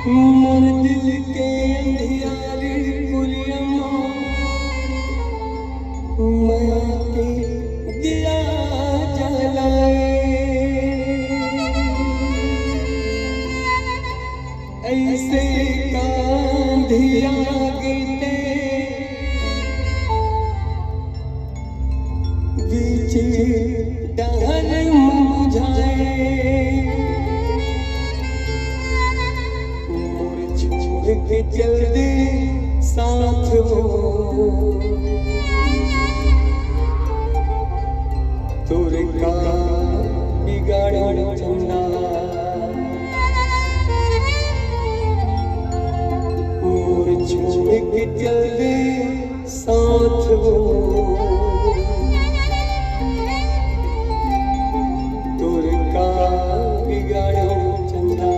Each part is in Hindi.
मोर दिल के अंधियारी पुलियमा मैं के दिया जलाए ऐसे कांधिया गिरते बीच डहर मुझाए के चल दे साथ वो तोरे का बिगाड़ चंदा मोर छोड़ के चल दे साथ वो तोरे का बिगाड़ चंदा।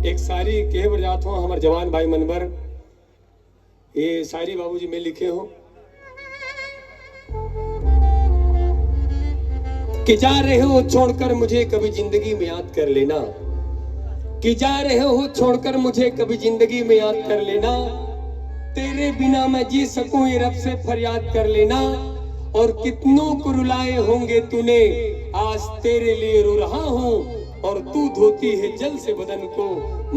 एक शायरी कहे बजात हो हमारे जवान भाई मनबर, ये शायरी बाबूजी में लिखे हो कि जा रहे हो छोड़कर मुझे कभी जिंदगी में याद कर लेना, कि जा रहे हो छोड़कर मुझे कभी जिंदगी में याद कर लेना, तेरे बिना मैं जी सकूं ये रब से फरियाद कर लेना, और कितनों को रुलाए होंगे तूने आज तेरे लिए रो रहा हूं, और तू धोती है जल से बदन को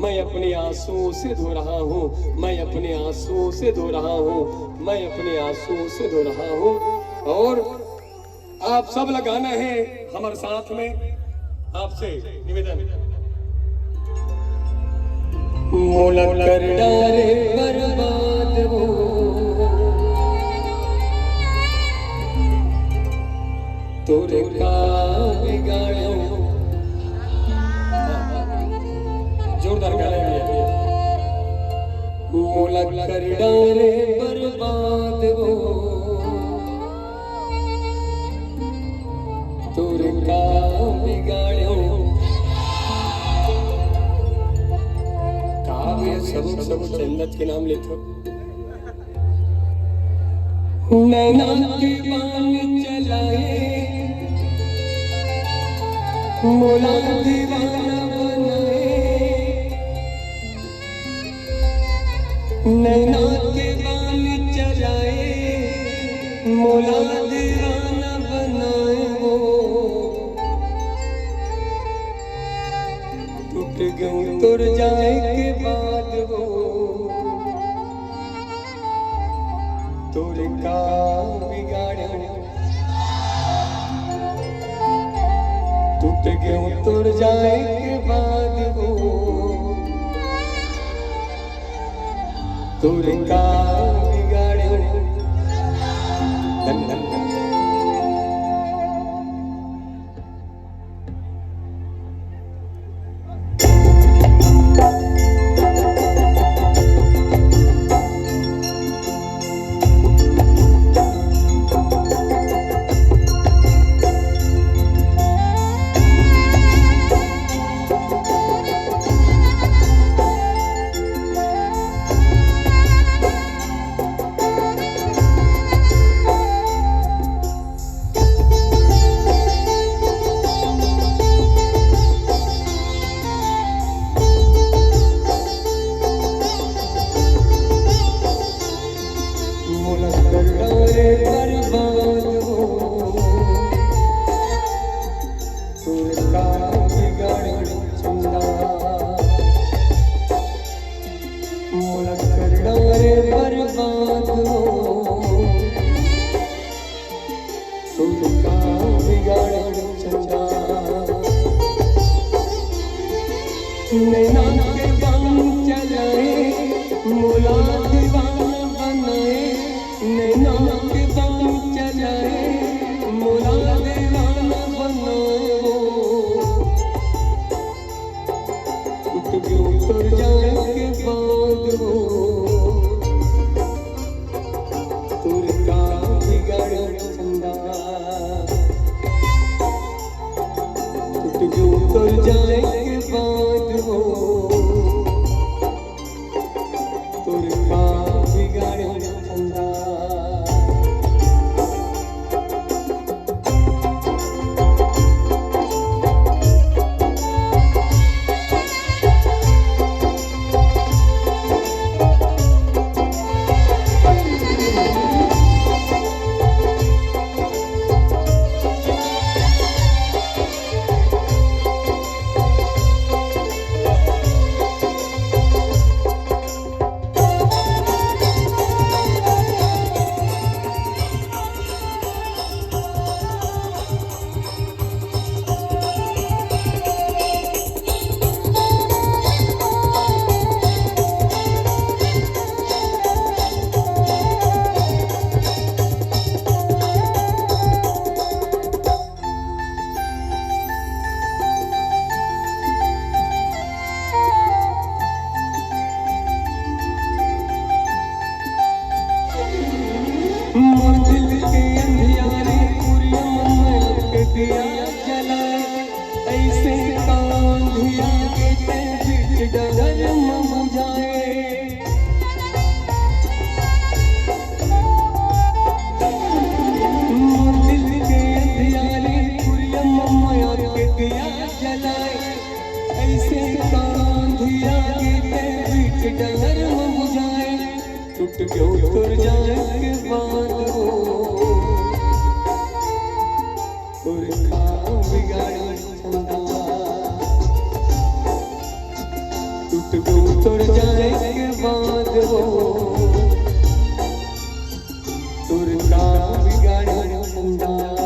मैं अपने आंसुओं से धो रहा हूँ, मैं अपने आंसुओं से धो रहा हूँ, मैं अपने आंसुओं से धो रहा हूँ। और आप सब लगाना है हमारे साथ में, आपसे निवेदन मोला कर डारे बर्बाद हो तोरे का बिगाड़ो, जोरदार गाना है मोला कर डारे बर्बाद हो तोरे का बिगाड़ो, काव्य सब जन्नत के नाम लेते नैना के बान चलाए मोला दीवाना नैना के बान चलाए मोला दीवाना बनाए वो टूट गई तुर जाए के बाद वो तोरे का बिगाड़ो टूट गई तुर जाए के बाद वो तोरे का बिगाड़ो। नैना के बान चलाए मोला दीवाना बनाए नैना के बान चलाए मोला दीवाना बनाए उठ उतर जाए के बाद तुर का बिगाड़ो चंदा उठ उतर जाए के बाद तुर का बिगाड़ो चंदा। क्यों तुर जाए के बाद हो तुर का बिगाड़ी चंदा टूट क्यों तुर जाए के बाद हो तुर का बिगाड़ी चंदा